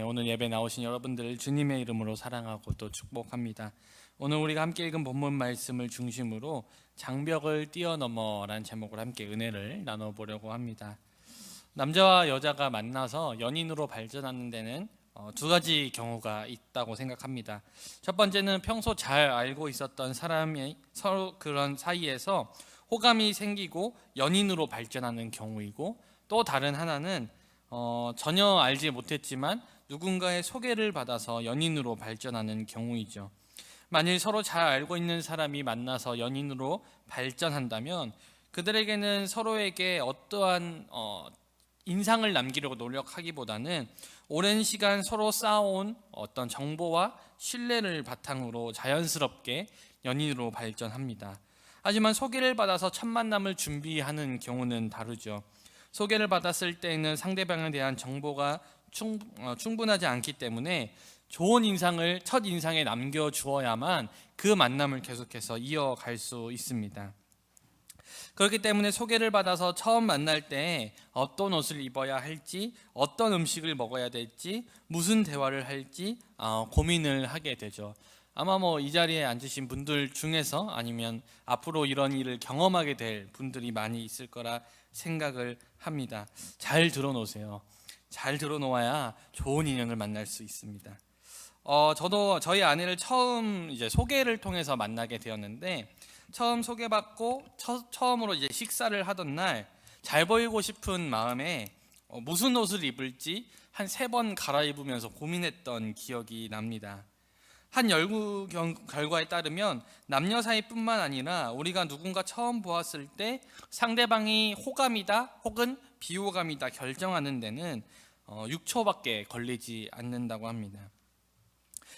오늘 예배 나오신 여러분들 주님의 이름으로 사랑하고 또 축복합니다. 오늘 우리가 함께 읽은 본문 말씀을 중심으로 장벽을 뛰어넘어라는 제목으로 함께 은혜를 나눠보려고 합니다. 남자와 여자가 만나서 연인으로 발전하는 데는 두 가지 경우가 있다고 생각합니다. 첫 번째는 평소 잘 알고 있었던 사람이 서로 그런 사이에서 호감이 생기고 연인으로 발전하는 경우이고, 또 다른 하나는 전혀 알지 못했지만 누군가의 소개를 받아서 연인으로 발전하는 경우이죠. 만일 서로 잘 알고 있는 사람이 만나서 연인으로 발전한다면 그들에게는 서로에게 어떠한 인상을 남기려고 노력하기보다는 오랜 시간 서로 쌓아온 어떤 정보와 신뢰를 바탕으로 자연스럽게 연인으로 발전합니다. 하지만 소개를 받아서 첫 만남을 준비하는 경우는 다르죠. 소개를 받았을 때는 상대방에 대한 정보가 충분하지 않기 때문에 좋은 인상을 첫 인상에 남겨주어야만 그 만남을 계속해서 이어갈 수 있습니다. 그렇기 때문에 소개를 받아서 처음 만날 때 어떤 옷을 입어야 할지, 어떤 음식을 먹어야 될지, 무슨 대화를 할지 고민을 하게 되죠. 아마 이 자리에 앉으신 분들 중에서 아니면 앞으로 이런 일을 경험하게 될 분들이 많이 있을 거라 생각을 합니다. 잘 들어놓으세요. 잘 들어놓아야 좋은 인연을 만날 수 있습니다. 저도 저희 아내를 처음 이제 소개를 통해서 만나게 되었는데, 처음 소개받고 처음으로 이제 식사를 하던 날 잘 보이고 싶은 마음에 무슨 옷을 입을지 한 3번 갈아입으면서 고민했던 기억이 납니다. 한 연구 결과에 따르면 남녀 사이뿐만 아니라 우리가 누군가 처음 보았을 때 상대방이 호감이다 혹은 비호감이다 결정하는 데는 6초밖에 걸리지 않는다고 합니다.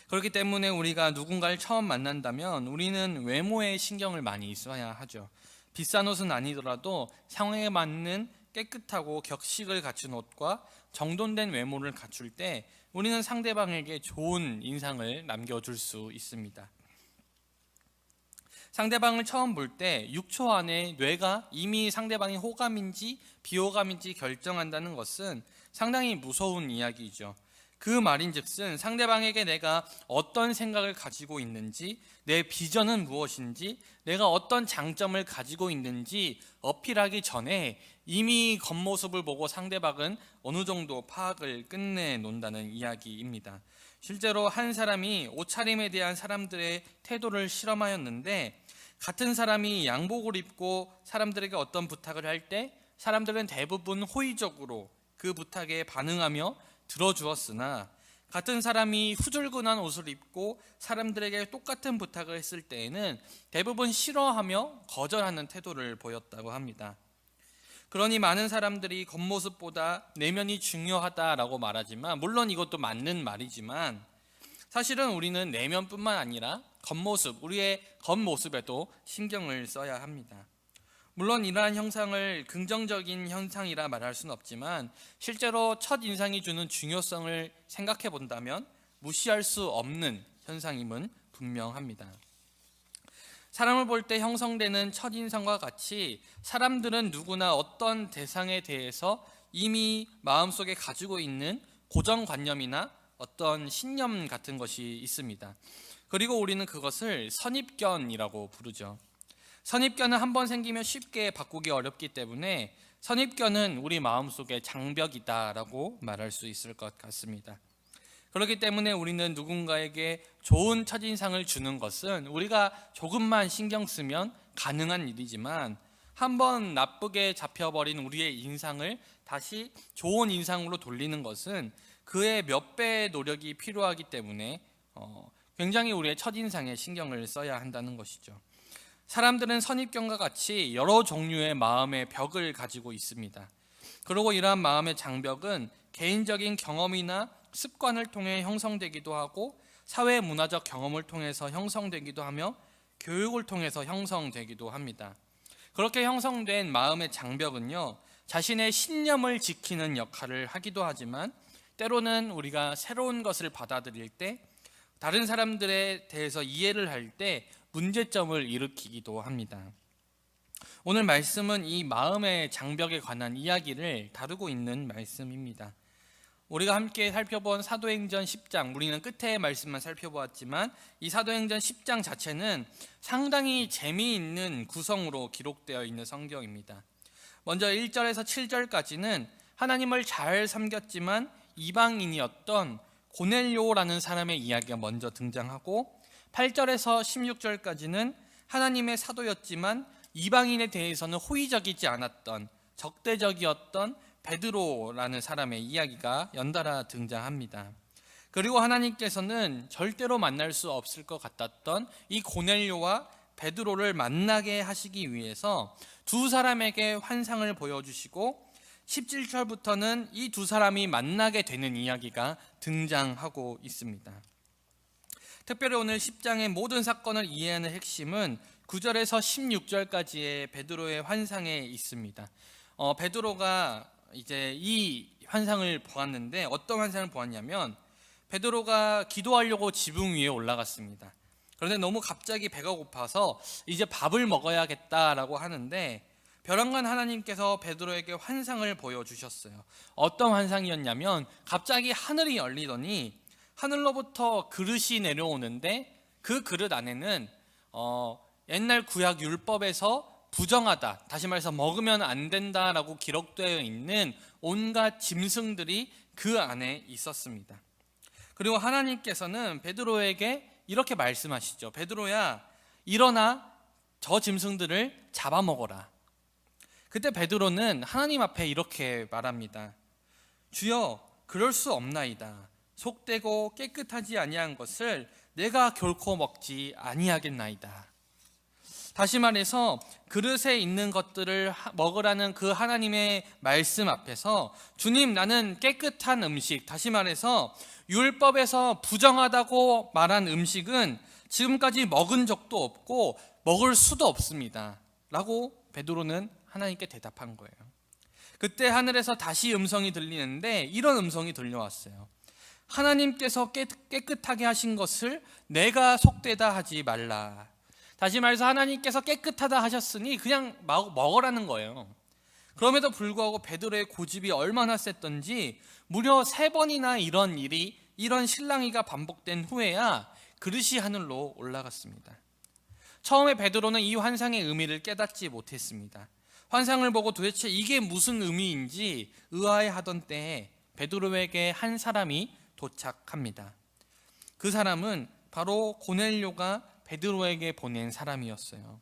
그렇기 때문에 우리가 누군가를 처음 만난다면 우리는 외모에 신경을 많이 써야 하죠. 비싼 옷은 아니더라도 상황에 맞는 깨끗하고 격식을 갖춘 옷과 정돈된 외모를 갖출 때 우리는 상대방에게 좋은 인상을 남겨줄 수 있습니다. 상대방을 처음 볼 때 6초 안에 뇌가 이미 상대방이 호감인지 비호감인지 결정한다는 것은 상당히 무서운 이야기이죠. 그 말인즉슨 상대방에게 내가 어떤 생각을 가지고 있는지, 내 비전은 무엇인지, 내가 어떤 장점을 가지고 있는지 어필하기 전에 이미 겉모습을 보고 상대방은 어느 정도 파악을 끝내놓는다는 이야기입니다. 실제로 한 사람이 옷차림에 대한 사람들의 태도를 실험하였는데, 같은 사람이 양복을 입고 사람들에게 어떤 부탁을 할 때 사람들은 대부분 호의적으로 그 부탁에 반응하며 들어주었으나, 같은 사람이 후줄근한 옷을 입고 사람들에게 똑같은 부탁을 했을 때에는 대부분 싫어하며 거절하는 태도를 보였다고 합니다. 그러니 많은 사람들이 겉모습보다 내면이 중요하다라고 말하지만, 물론 이것도 맞는 말이지만 사실은 우리는 내면뿐만 아니라 겉모습, 우리의 겉모습에도 신경을 써야 합니다. 물론 이러한 형상을 긍정적인 현상이라 말할 수는 없지만 실제로 첫 인상이 주는 중요성을 생각해 본다면 무시할 수 없는 현상임은 분명합니다. 사람을 볼 때 형성되는 첫인상과 같이 사람들은 누구나 어떤 대상에 대해서 이미 마음속에 가지고 있는 고정관념이나 어떤 신념 같은 것이 있습니다. 그리고 우리는 그것을 선입견이라고 부르죠. 선입견은 한번 생기면 쉽게 바꾸기 어렵기 때문에 선입견은 우리 마음속의 장벽이다라고 말할 수 있을 것 같습니다. 그렇기 때문에 우리는 누군가에게 좋은 첫인상을 주는 것은 우리가 조금만 신경 쓰면 가능한 일이지만, 한번 나쁘게 잡혀버린 우리의 인상을 다시 좋은 인상으로 돌리는 것은 그의 몇 배의 노력이 필요하기 때문에 굉장히 우리의 첫인상에 신경을 써야 한다는 것이죠. 사람들은 선입견과 같이 여러 종류의 마음의 벽을 가지고 있습니다. 그리고 이러한 마음의 장벽은 개인적인 경험이나 습관을 통해 형성되기도 하고, 사회 문화적 경험을 통해서 형성되기도 하며, 교육을 통해서 형성되기도 합니다. 그렇게 형성된 마음의 장벽은요, 자신의 신념을 지키는 역할을 하기도 하지만 때로는 우리가 새로운 것을 받아들일 때, 다른 사람들에 대해서 이해를 할 때 문제점을 일으키기도 합니다. 오늘 말씀은 이 마음의 장벽에 관한 이야기를 다루고 있는 말씀입니다. 우리가 함께 살펴본 사도행전 10장, 우리는 끝에 말씀만 살펴보았지만 이 사도행전 10장 자체는 상당히 재미있는 구성으로 기록되어 있는 성경입니다. 먼저 1절에서 7절까지는 하나님을 잘 섬겼지만 이방인이었던 고넬료라는 사람의 이야기가 먼저 등장하고, 8절에서 16절까지는 하나님의 사도였지만 이방인에 대해서는 호의적이지 않았던 적대적이었던 베드로라는 사람의 이야기가 연달아 등장합니다. 그리고 하나님께서는 절대로 만날 수 없을 것 같았던 이 고넬료와 베드로를 만나게 하시기 위해서 두 사람에게 환상을 보여주시고 17절부터는 이 두 사람이 만나게 되는 이야기가 등장하고 있습니다. 특별히 오늘 10장의 모든 사건을 이해하는 핵심은 9절에서 16절까지의 베드로의 환상에 있습니다. 베드로가 이제 이 환상을 보았는데, 어떤 환상을 보았냐면 베드로가 기도하려고 지붕 위에 올라갔습니다. 그런데 너무 갑자기 배가 고파서 이제 밥을 먹어야겠다라고 하는데, 벼랑간 하나님께서 베드로에게 환상을 보여주셨어요. 어떤 환상이었냐면 갑자기 하늘이 열리더니 하늘로부터 그릇이 내려오는데 그 그릇 안에는 옛날 구약 율법에서 부정하다, 다시 말해서 먹으면 안 된다라고 기록되어 있는 온갖 짐승들이 그 안에 있었습니다. 그리고 하나님께서는 베드로에게 이렇게 말씀하시죠. 베드로야, 일어나 저 짐승들을 잡아먹어라. 그때 베드로는 하나님 앞에 이렇게 말합니다. 주여, 그럴 수 없나이다. 속되고 깨끗하지 아니한 것을 내가 결코 먹지 아니하겠나이다. 다시 말해서 그릇에 있는 것들을 먹으라는 그 하나님의 말씀 앞에서, 주님, 나는 깨끗한 음식, 다시 말해서 율법에서 부정하다고 말한 음식은 지금까지 먹은 적도 없고 먹을 수도 없습니다 라고 베드로는 하나님께 대답한 거예요. 그때 하늘에서 다시 음성이 들리는데 이런 음성이 들려왔어요. 하나님께서 깨끗하게 하신 것을 내가 속되다 하지 말라. 다시 말해서 하나님께서 깨끗하다 하셨으니 그냥 먹으라는 거예요. 그럼에도 불구하고 베드로의 고집이 얼마나 셌던지 무려 3번이나 이런 실랑이가 반복된 후에야 그릇이 하늘로 올라갔습니다. 처음에 베드로는 이 환상의 의미를 깨닫지 못했습니다. 환상을 보고 도대체 이게 무슨 의미인지 의아해하던 때에 베드로에게 한 사람이 도착합니다. 그 사람은 바로 고넬료가 베드로에게 보낸 사람이었어요.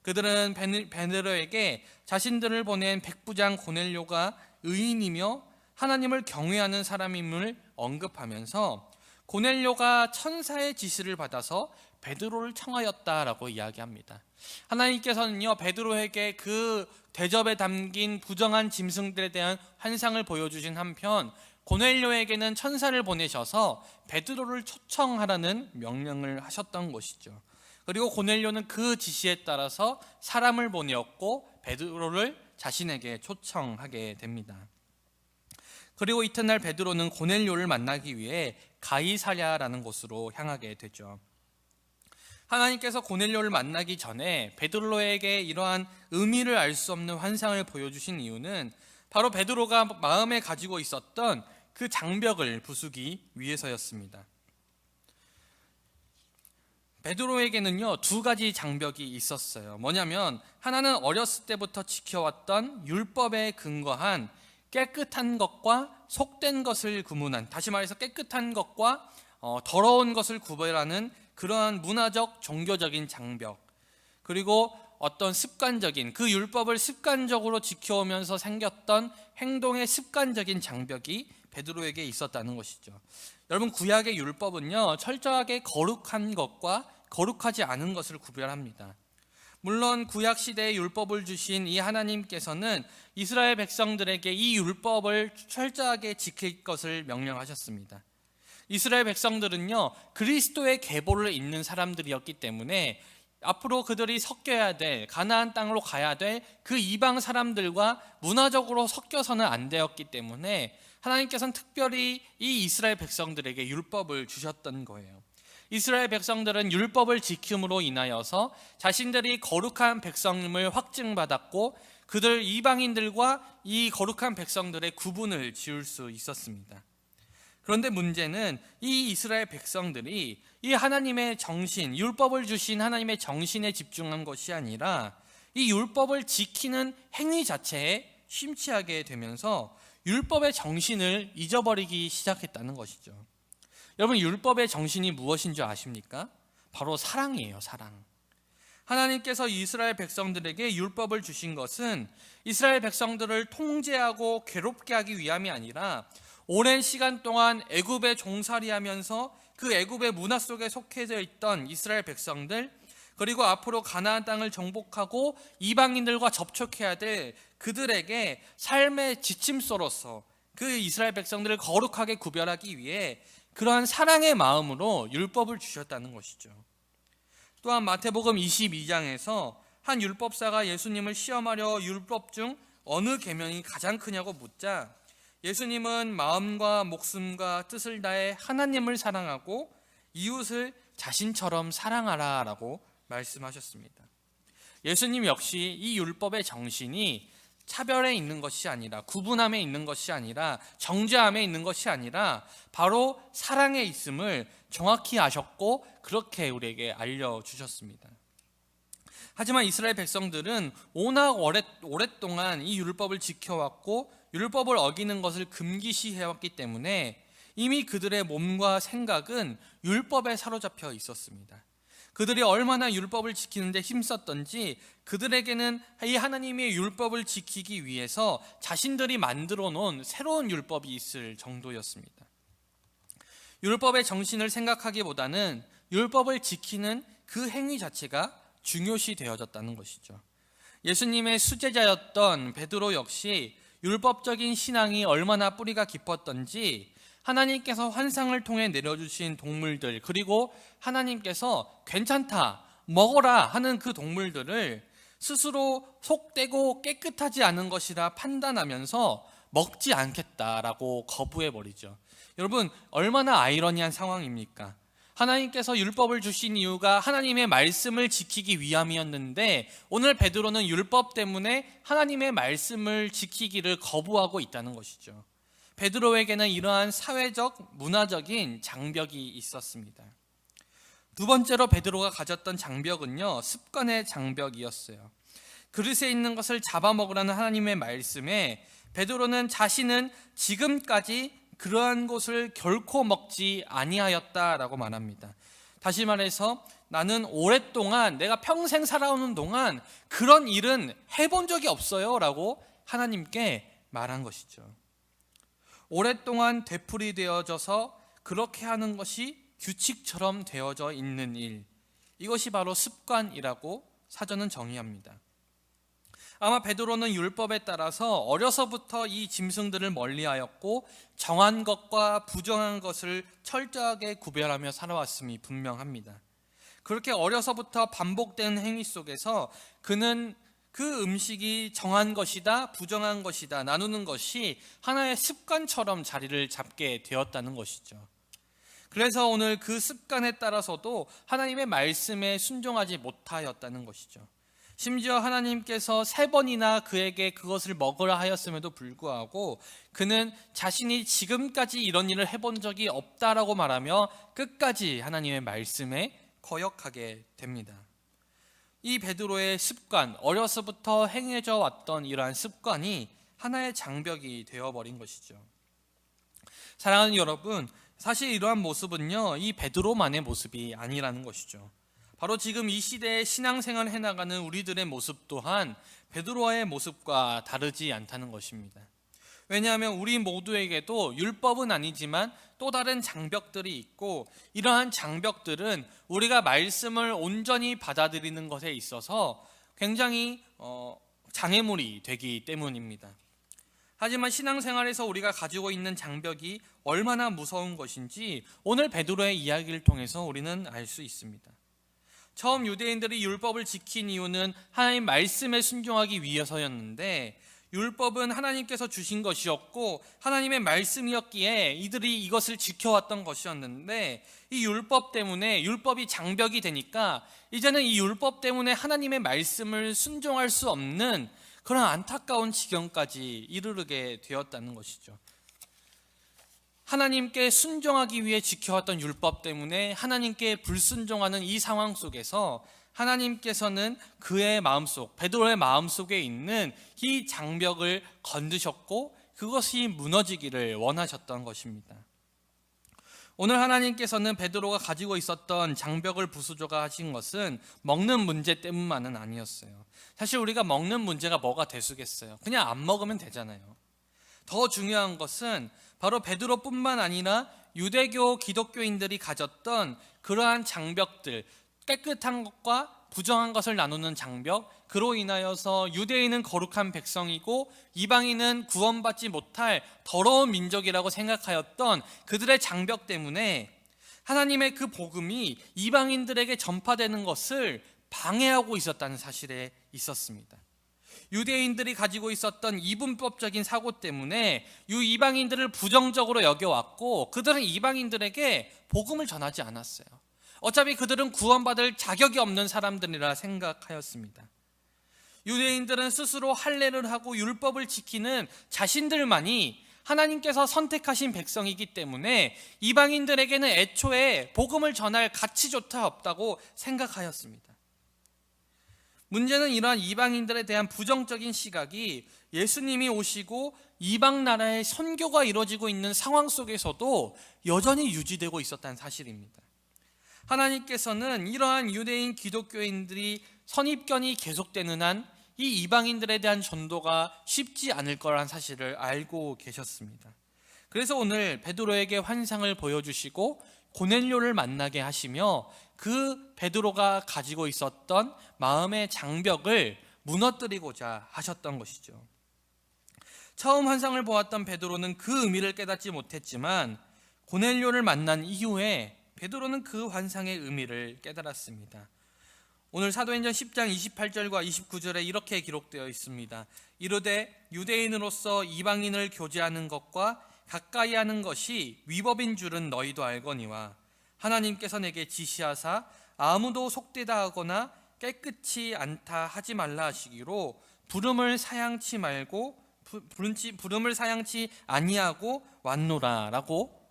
그들은 베드로에게 자신들을 보낸 백부장 고넬료가 의인이며 하나님을 경외하는 사람임을 언급하면서 고넬료가 천사의 지시를 받아서 베드로를 청하였다라고 이야기합니다. 하나님께서는요, 베드로에게 그 대접에 담긴 부정한 짐승들에 대한 환상을 보여주신 한편 고넬료에게는 천사를 보내셔서 베드로를 초청하라는 명령을 하셨던 것이죠. 그리고 고넬료는 그 지시에 따라서 사람을 보내었고 베드로를 자신에게 초청하게 됩니다. 그리고 이튿날 베드로는 고넬료를 만나기 위해 가이사랴라는 곳으로 향하게 되죠. 하나님께서 고넬료를 만나기 전에 베드로에게 이러한 의미를 알 수 없는 환상을 보여주신 이유는 바로 베드로가 마음에 가지고 있었던 그 장벽을 부수기 위해서였습니다. 베드로에게는요, 2가지 장벽이 있었어요. 뭐냐면 하나는 어렸을 때부터 지켜왔던 율법에 근거한 깨끗한 것과 속된 것을 구분한, 다시 말해서 깨끗한 것과 더러운 것을 구별하는 그러한 문화적 종교적인 장벽, 그리고 어떤 습관적인, 그 율법을 습관적으로 지켜오면서 생겼던 행동의 습관적인 장벽이 베드로에게 있었다는 것이죠. 여러분, 구약의 율법은요, 철저하게 거룩한 것과 거룩하지 않은 것을 구별합니다. 물론 구약 시대에 율법을 주신 이 하나님께서는 이스라엘 백성들에게 이 율법을 철저하게 지킬 것을 명령하셨습니다. 이스라엘 백성들은요, 그리스도의 계보를 잇는 사람들이었기 때문에 앞으로 그들이 섞여야 될, 가나안 땅으로 가야 될 그 이방 사람들과 문화적으로 섞여서는 안 되었기 때문에 하나님께서는 특별히 이 이스라엘 백성들에게 율법을 주셨던 거예요. 이스라엘 백성들은 율법을 지킴으로 인하여서 자신들이 거룩한 백성임을 확증받았고 그들 이방인들과 이 거룩한 백성들의 구분을 지을 수 있었습니다. 그런데 문제는 이 이스라엘 백성들이 이 하나님의 정신, 율법을 주신 하나님의 정신에 집중한 것이 아니라 이 율법을 지키는 행위 자체에 심취하게 되면서 율법의 정신을 잊어버리기 시작했다는 것이죠. 여러분, 율법의 정신이 무엇인 줄 아십니까? 바로 사랑이에요, 사랑. 하나님께서 이스라엘 백성들에게 율법을 주신 것은 이스라엘 백성들을 통제하고 괴롭게 하기 위함이 아니라 오랜 시간 동안 애굽에 종살이하면서 그 애굽의 문화 속에 속해져 있던 이스라엘 백성들, 그리고 앞으로 가나안 땅을 정복하고 이방인들과 접촉해야 될 그들에게 삶의 지침서로서 그 이스라엘 백성들을 거룩하게 구별하기 위해 그러한 사랑의 마음으로 율법을 주셨다는 것이죠. 또한 마태복음 22장에서 한 율법사가 예수님을 시험하려 율법 중 어느 계명이 가장 크냐고 묻자 예수님은 마음과 목숨과 뜻을 다해 하나님을 사랑하고 이웃을 자신처럼 사랑하라 라고 말씀하셨습니다. 예수님 역시 이 율법의 정신이 차별에 있는 것이 아니라, 구분함에 있는 것이 아니라, 정죄함에 있는 것이 아니라 바로 사랑에 있음을 정확히 아셨고 그렇게 우리에게 알려주셨습니다. 하지만 이스라엘 백성들은 워낙 오랫동안 이 율법을 지켜왔고 율법을 어기는 것을 금기시해왔기 때문에 이미 그들의 몸과 생각은 율법에 사로잡혀 있었습니다. 그들이 얼마나 율법을 지키는 데 힘썼던지 그들에게는 이 하나님의 율법을 지키기 위해서 자신들이 만들어 놓은 새로운 율법이 있을 정도였습니다. 율법의 정신을 생각하기보다는 율법을 지키는 그 행위 자체가 중요시 되어졌다는 것이죠. 예수님의 수제자였던 베드로 역시 율법적인 신앙이 얼마나 뿌리가 깊었던지 하나님께서 환상을 통해 내려주신 동물들, 그리고 하나님께서 괜찮다, 먹어라 하는 그 동물들을 스스로 속되고 깨끗하지 않은 것이라 판단하면서 먹지 않겠다라고 거부해버리죠. 여러분, 얼마나 아이러니한 상황입니까? 하나님께서 율법을 주신 이유가 하나님의 말씀을 지키기 위함이었는데 오늘 베드로는 율법 때문에 하나님의 말씀을 지키기를 거부하고 있다는 것이죠. 베드로에게는 이러한 사회적, 문화적인 장벽이 있었습니다. 두 번째로 베드로가 가졌던 장벽은요, 습관의 장벽이었어요. 그릇에 있는 것을 잡아먹으라는 하나님의 말씀에 베드로는 자신은 지금까지 그러한 것을 결코 먹지 아니하였다라고 말합니다. 다시 말해서 나는 오랫동안, 내가 평생 살아오는 동안 그런 일은 해본 적이 없어요 라고 하나님께 말한 것이죠. 오랫동안 되풀이되어져서 그렇게 하는 것이 규칙처럼 되어져 있는 일, 이것이 바로 습관이라고 사전은 정의합니다. 아마 베드로는 율법에 따라서 어려서부터 이 짐승들을 멀리하였고 정한 것과 부정한 것을 철저하게 구별하며 살아왔음이 분명합니다. 그렇게 어려서부터 반복되는 행위 속에서 그는 그 음식이 정한 것이다, 부정한 것이다 나누는 것이 하나의 습관처럼 자리를 잡게 되었다는 것이죠. 그래서 오늘 그 습관에 따라서도 하나님의 말씀에 순종하지 못하였다는 것이죠. 심지어 하나님께서 3번이나 그에게 그것을 먹으라 하였음에도 불구하고 그는 자신이 지금까지 이런 일을 해본 적이 없다라고 말하며 끝까지 하나님의 말씀에 거역하게 됩니다. 이 베드로의 습관, 어려서부터 행해져 왔던 이러한 습관이 하나의 장벽이 되어버린 것이죠. 사랑하는 여러분, 사실 이러한 모습은요, 이 베드로만의 모습이 아니라는 것이죠. 바로 지금 이 시대에 신앙생활을 해나가는 우리들의 모습 또한 베드로의 모습과 다르지 않다는 것입니다. 왜냐하면 우리 모두에게도 율법은 아니지만 또 다른 장벽들이 있고 이러한 장벽들은 우리가 말씀을 온전히 받아들이는 것에 있어서 굉장히 장애물이 되기 때문입니다. 하지만 신앙생활에서 우리가 가지고 있는 장벽이 얼마나 무서운 것인지 오늘 베드로의 이야기를 통해서 우리는 알 수 있습니다. 처음 유대인들이 율법을 지킨 이유는 하나님 말씀에 순종하기 위해서였는데 율법은 하나님께서 주신 것이었고 하나님의 말씀이었기에 이들이 이것을 지켜왔던 것이었는데 이 율법 때문에 율법이 장벽이 되니까 이제는 이 율법 때문에 하나님의 말씀을 순종할 수 없는 그런 안타까운 지경까지 이르게 되었다는 것이죠. 하나님께 순종하기 위해 지켜왔던 율법 때문에 하나님께 불순종하는 이 상황 속에서 하나님께서는 그의 마음속, 베드로의 마음속에 있는 이 장벽을 건드셨고 그것이 무너지기를 원하셨던 것입니다. 오늘 하나님께서는 베드로가 가지고 있었던 장벽을 부수조가 하신 것은 먹는 문제 때문만은 아니었어요. 사실 우리가 먹는 문제가 뭐가 대수겠어요. 그냥 안 먹으면 되잖아요. 더 중요한 것은 바로 베드로뿐만 아니라 유대교 기독교인들이 가졌던 그러한 장벽들, 깨끗한 것과 부정한 것을 나누는 장벽, 그로 인하여서 유대인은 거룩한 백성이고 이방인은 구원받지 못할 더러운 민족이라고 생각하였던 그들의 장벽 때문에 하나님의 그 복음이 이방인들에게 전파되는 것을 방해하고 있었다는 사실에 있었습니다. 유대인들이 가지고 있었던 이분법적인 사고 때문에 이방인들을 부정적으로 여겨왔고 그들은 이방인들에게 복음을 전하지 않았어요. 어차피 그들은 구원받을 자격이 없는 사람들이라 생각하였습니다. 유대인들은 스스로 할례를 하고 율법을 지키는 자신들만이 하나님께서 선택하신 백성이기 때문에 이방인들에게는 애초에 복음을 전할 가치조차 없다고 생각하였습니다. 문제는 이러한 이방인들에 대한 부정적인 시각이 예수님이 오시고 이방 나라의 선교가 이루어지고 있는 상황 속에서도 여전히 유지되고 있었다는 사실입니다. 하나님께서는 이러한 유대인 기독교인들이 선입견이 계속되는 한 이 이방인들에 대한 전도가 쉽지 않을 거란 사실을 알고 계셨습니다. 그래서 오늘 베드로에게 환상을 보여주시고 고넬료를 만나게 하시며 그 베드로가 가지고 있었던 마음의 장벽을 무너뜨리고자 하셨던 것이죠. 처음 환상을 보았던 베드로는 그 의미를 깨닫지 못했지만 고넬료를 만난 이후에 베드로는 그 환상의 의미를 깨달았습니다. 오늘 사도행전 10장 28절과 29절에 이렇게 기록되어 있습니다. 이르되 유대인으로서 이방인을 교제하는 것과 가까이 하는 것이 위법인 줄은 너희도 알거니와 하나님께서 내게 지시하사 아무도 속되다 하거나 깨끗이 않다 하지 말라 하시기로 부름을 사양치 아니하고 왔노라라고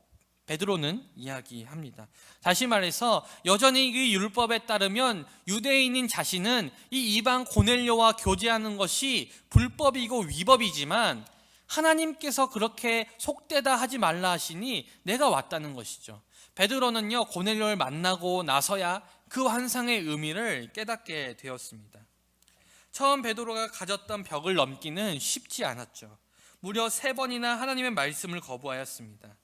베드로는 이야기합니다. 다시 말해서 여전히 이 율법에 따르면 유대인인 자신은 이 이방 고넬료와 교제하는 것이 불법이고 위법이지만 하나님께서 그렇게 속되다 하지 말라 하시니 내가 왔다는 것이죠. 베드로는요 고넬료를 만나고 나서야 그 환상의 의미를 깨닫게 되었습니다. 처음 베드로가 가졌던 벽을 넘기는 쉽지 않았죠. 무려 3번이나 하나님의 말씀을 거부하였습니다.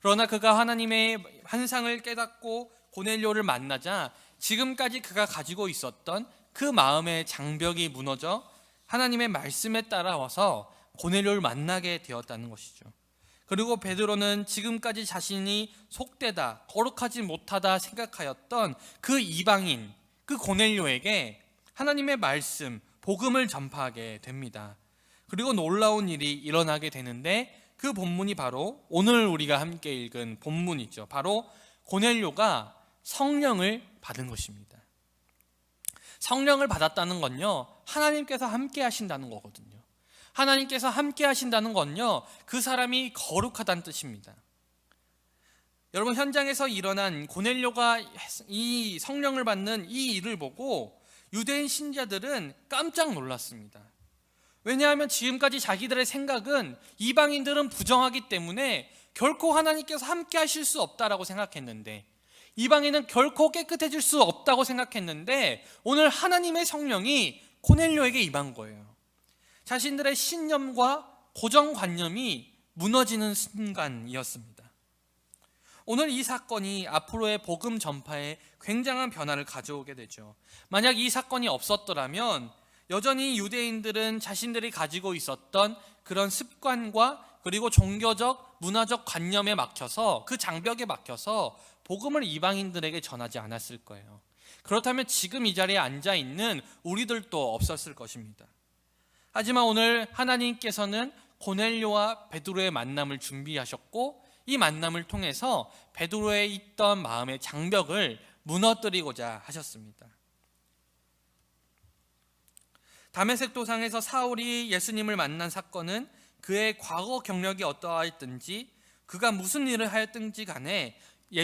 그러나 그가 하나님의 환상을 깨닫고 고넬료를 만나자 지금까지 그가 가지고 있었던 그 마음의 장벽이 무너져 하나님의 말씀에 따라와서 고넬료를 만나게 되었다는 것이죠. 그리고 베드로는 지금까지 자신이 속되다, 거룩하지 못하다 생각하였던 그 이방인, 그 고넬료에게 하나님의 말씀, 복음을 전파하게 됩니다. 그리고 놀라운 일이 일어나게 되는데 그 본문이 바로 오늘 우리가 함께 읽은 본문이죠. 바로 고넬료가 성령을 받은 것입니다. 성령을 받았다는 건요, 하나님께서 함께 하신다는 거거든요. 하나님께서 함께 하신다는 건요, 그 사람이 거룩하다는 뜻입니다. 여러분, 현장에서 일어난 고넬료가 이 성령을 받는 이 일을 보고 유대인 신자들은 깜짝 놀랐습니다. 왜냐하면 지금까지 자기들의 생각은 이방인들은 부정하기 때문에 결코 하나님께서 함께 하실 수 없다라고 생각했는데, 이방인은 결코 깨끗해질 수 없다고 생각했는데 오늘 하나님의 성령이 고넬료에게 임한 거예요. 자신들의 신념과 고정관념이 무너지는 순간이었습니다. 오늘 이 사건이 앞으로의 복음 전파에 굉장한 변화를 가져오게 되죠. 만약 이 사건이 없었더라면 여전히 유대인들은 자신들이 가지고 있었던 그런 습관과 그리고 종교적, 문화적 관념에 막혀서, 그 장벽에 막혀서 복음을 이방인들에게 전하지 않았을 거예요. 그렇다면 지금 이 자리에 앉아있는 우리들도 없었을 것입니다. 하지만 오늘 하나님께서는 고넬료와 베드로의 만남을 준비하셨고 이 만남을 통해서 베드로에 있던 마음의 장벽을 무너뜨리고자 하셨습니다. 다메섹 도상에서 사울이 예수님을 만난 사건은 그의 과거 경력이 어떠하였든지 그가 무슨 일을 하였든지 간에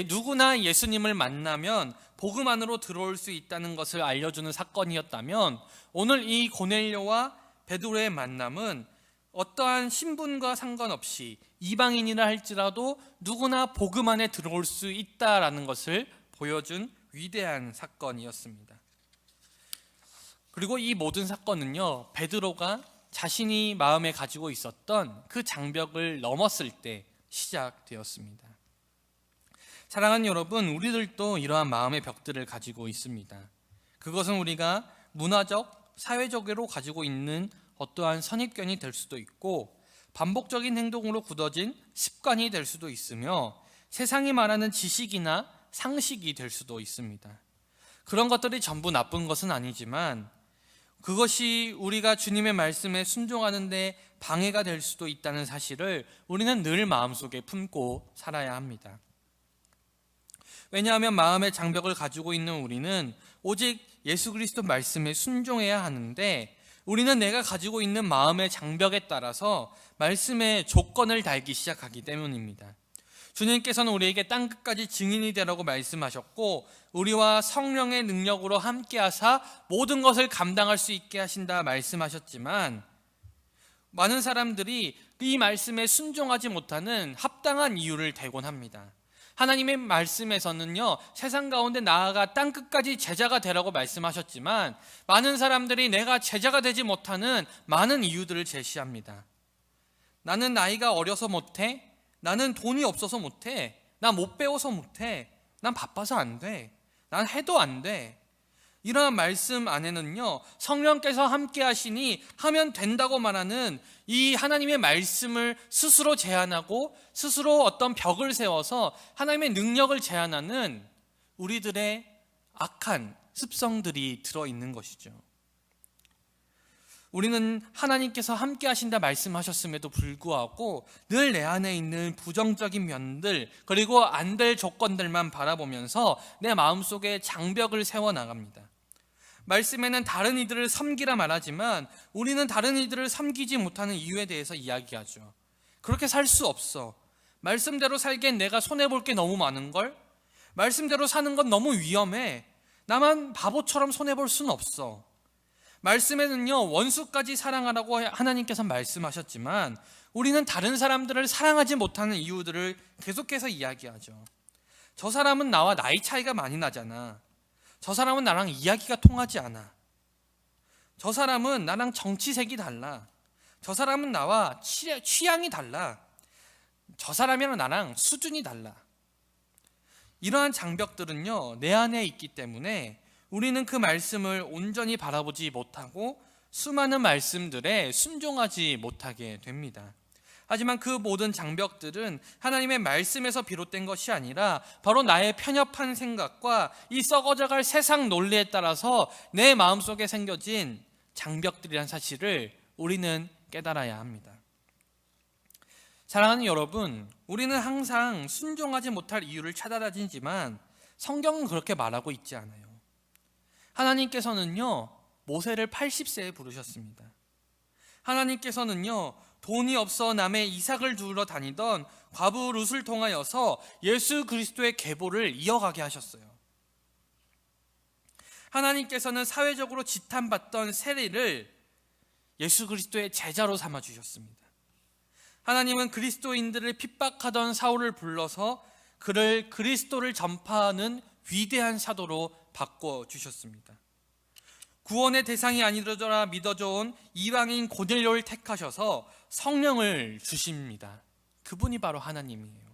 누구나 예수님을 만나면 복음 안으로 들어올 수 있다는 것을 알려주는 사건이었다면, 오늘 이 고넬료와 베드로의 만남은 어떠한 신분과 상관없이 이방인이라 할지라도 누구나 복음 안에 들어올 수 있다라는 것을 보여준 위대한 사건이었습니다. 그리고 이 모든 사건은요, 베드로가 자신이 마음에 가지고 있었던 그 장벽을 넘었을 때 시작되었습니다. 사랑하는 여러분, 우리들도 이러한 마음의 벽들을 가지고 있습니다. 그것은 우리가 문화적, 사회적으로 가지고 있는 어떠한 선입견이 될 수도 있고, 반복적인 행동으로 굳어진 습관이 될 수도 있으며, 세상이 말하는 지식이나 상식이 될 수도 있습니다. 그런 것들이 전부 나쁜 것은 아니지만 그것이 우리가 주님의 말씀에 순종하는 데 방해가 될 수도 있다는 사실을 우리는 늘 마음속에 품고 살아야 합니다. 왜냐하면 마음의 장벽을 가지고 있는 우리는 오직 예수 그리스도 말씀에 순종해야 하는데, 우리는 내가 가지고 있는 마음의 장벽에 따라서 말씀의 조건을 달기 시작하기 때문입니다. 주님께서는 우리에게 땅끝까지 증인이 되라고 말씀하셨고, 우리와 성령의 능력으로 함께 하사 모든 것을 감당할 수 있게 하신다 말씀하셨지만, 많은 사람들이 이 말씀에 순종하지 못하는 합당한 이유를 대곤 합니다. 하나님의 말씀에서는요, 세상 가운데 나아가 땅끝까지 제자가 되라고 말씀하셨지만, 많은 사람들이 내가 제자가 되지 못하는 많은 이유들을 제시합니다. 나는 나이가 어려서 못해, 나는 돈이 없어서 못해, 난 못 배워서 못해, 난 바빠서 안 돼, 난 해도 안 돼. 이러한 말씀 안에는요, 성령께서 함께 하시니 하면 된다고 말하는 이 하나님의 말씀을 스스로 제한하고 스스로 어떤 벽을 세워서 하나님의 능력을 제한하는 우리들의 악한 습성들이 들어있는 것이죠. 우리는 하나님께서 함께 하신다 말씀하셨음에도 불구하고 늘 내 안에 있는 부정적인 면들, 그리고 안 될 조건들만 바라보면서 내 마음속에 장벽을 세워나갑니다. 말씀에는 다른 이들을 섬기라 말하지만 우리는 다른 이들을 섬기지 못하는 이유에 대해서 이야기하죠. 그렇게 살 수 없어. 말씀대로 살기엔 내가 손해볼 게 너무 많은걸? 말씀대로 사는 건 너무 위험해. 나만 바보처럼 손해볼 수는 없어. 말씀에는요, 원수까지 사랑하라고 하나님께서 말씀하셨지만 우리는 다른 사람들을 사랑하지 못하는 이유들을 계속해서 이야기하죠. 저 사람은 나와 나이 차이가 많이 나잖아. 저 사람은 나랑 이야기가 통하지 않아. 저 사람은 나랑 정치색이 달라. 저 사람은 나와 취향이 달라. 저 사람이랑 나랑 수준이 달라. 이러한 장벽들은요, 내 안에 있기 때문에 우리는 그 말씀을 온전히 바라보지 못하고 수많은 말씀들에 순종하지 못하게 됩니다. 하지만 그 모든 장벽들은 하나님의 말씀에서 비롯된 것이 아니라 바로 나의 편협한 생각과 이 썩어져갈 세상 논리에 따라서 내 마음속에 생겨진 장벽들이란 사실을 우리는 깨달아야 합니다. 사랑하는 여러분, 우리는 항상 순종하지 못할 이유를 찾아다니지만 성경은 그렇게 말하고 있지 않아요. 하나님께서는요, 모세를 80세에 부르셨습니다. 하나님께서는요, 돈이 없어 남의 이삭을 두러 다니던 과부 룻을 통하여서 예수 그리스도의 계보를 이어가게 하셨어요. 하나님께서는 사회적으로 지탄받던 세리를 예수 그리스도의 제자로 삼아 주셨습니다. 하나님은 그리스도인들을 핍박하던 사울을 불러서 그를 그리스도를 전파하는 위대한 사도로 바꿔주셨습니다. 구원의 대상이 아니더라 믿어져온 이방인 고넬료를 택하셔서 성령을 주십니다. 그분이 바로 하나님이에요.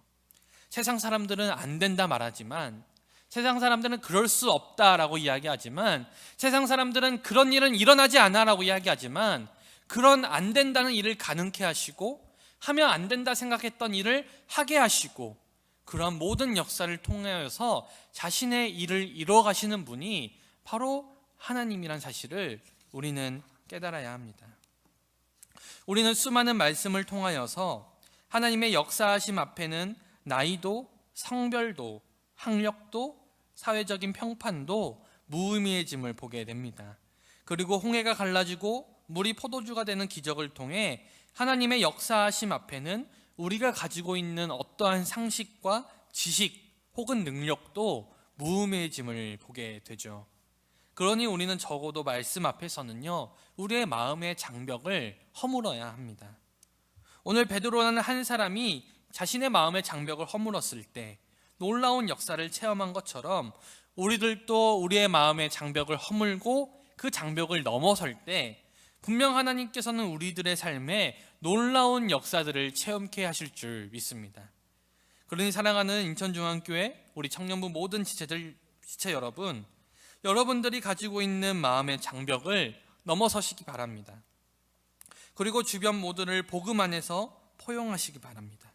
세상 사람들은 안 된다 말하지만, 세상 사람들은 그럴 수 없다라고 이야기하지만, 세상 사람들은 그런 일은 일어나지 않아라고 이야기하지만, 그런 안 된다는 일을 가능케 하시고 하면 안 된다 생각했던 일을 하게 하시고, 그런 모든 역사를 통하여서 자신의 일을 이루어 가시는 분이 바로 하나님이란 사실을 우리는 깨달아야 합니다. 우리는 수많은 말씀을 통하여서 하나님의 역사하심 앞에는 나이도, 성별도, 학력도, 사회적인 평판도 무의미해짐을 보게 됩니다. 그리고 홍해가 갈라지고 물이 포도주가 되는 기적을 통해 하나님의 역사하심 앞에는 우리가 가지고 있는 어떠한 상식과 지식 혹은 능력도 무의미해짐을 보게 되죠. 그러니 우리는 적어도 말씀 앞에서는요, 우리의 마음의 장벽을 허물어야 합니다. 오늘 베드로라는 한 사람이 자신의 마음의 장벽을 허물었을 때 놀라운 역사를 체험한 것처럼 우리들도 우리의 마음의 장벽을 허물고 그 장벽을 넘어설 때 분명 하나님께서는 우리들의 삶에 놀라운 역사들을 체험케 하실 줄 믿습니다. 그러니 사랑하는 인천중앙교회 우리 청년부 모든 지체 여러분, 여러분들이 가지고 있는 마음의 장벽을 넘어서시기 바랍니다. 그리고 주변 모두를 복음 안에서 포용하시기 바랍니다.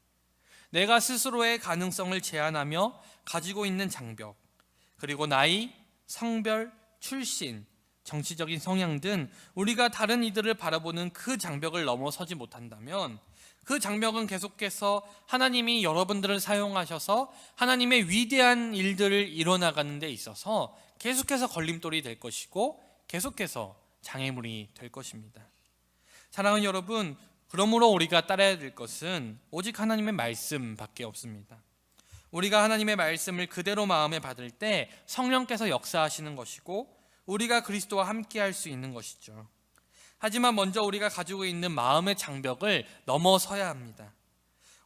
내가 스스로의 가능성을 제한하며 가지고 있는 장벽, 그리고 나이, 성별, 출신, 정치적인 성향 등 우리가 다른 이들을 바라보는 그 장벽을 넘어서지 못한다면 그 장벽은 계속해서 하나님이 여러분들을 사용하셔서 하나님의 위대한 일들을 이뤄나가는 데 있어서 계속해서 걸림돌이 될 것이고 계속해서 장애물이 될 것입니다. 사랑하는 여러분, 그러므로 우리가 따라야 될 것은 오직 하나님의 말씀밖에 없습니다. 우리가 하나님의 말씀을 그대로 마음에 받을 때 성령께서 역사하시는 것이고 우리가 그리스도와 함께 할 수 있는 것이죠. 하지만 먼저 우리가 가지고 있는 마음의 장벽을 넘어서야 합니다.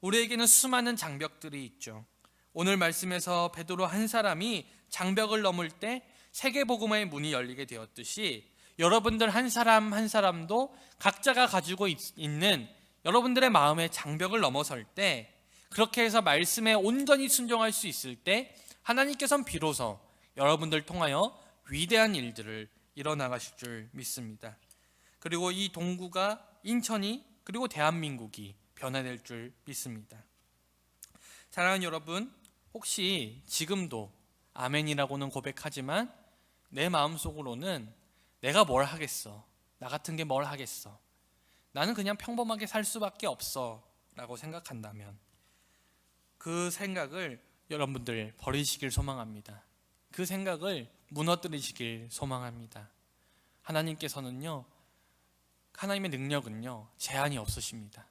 우리에게는 수많은 장벽들이 있죠. 오늘 말씀에서 베드로 한 사람이 장벽을 넘을 때 세계복음화의 문이 열리게 되었듯이 여러분들 한 사람 한 사람도 각자가 가지고 있는 여러분들의 마음의 장벽을 넘어설 때, 그렇게 해서 말씀에 온전히 순종할 수 있을 때 하나님께서는 비로소 여러분들 통하여 위대한 일들을 이뤄나가실 줄 믿습니다. 그리고 이 동구가, 인천이, 그리고 대한민국이 변화될 줄 믿습니다. 사랑하는 여러분, 혹시 지금도 아멘이라고는 고백하지만 내 마음속으로는 내가 뭘 하겠어, 나 같은 게 뭘 하겠어, 나는 그냥 평범하게 살 수밖에 없어 라고 생각한다면 그 생각을 여러분들 버리시길 소망합니다. 그 생각을 무너뜨리시길 소망합니다. 하나님께서는요, 하나님의 능력은요 제한이 없으십니다.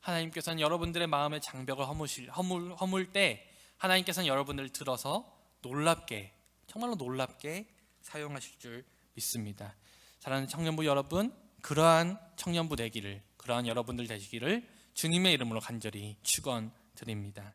하나님께서는 여러분들의 마음의 장벽을 허물 때 하나님께서는 여러분들을 들어서 놀랍게, 정말로 놀랍게 사용하실 줄 믿습니다. 사랑하는 청년부 여러분, 그러한 청년부 되기를, 그러한 여러분들 되시기를 주님의 이름으로 간절히 축원드립니다.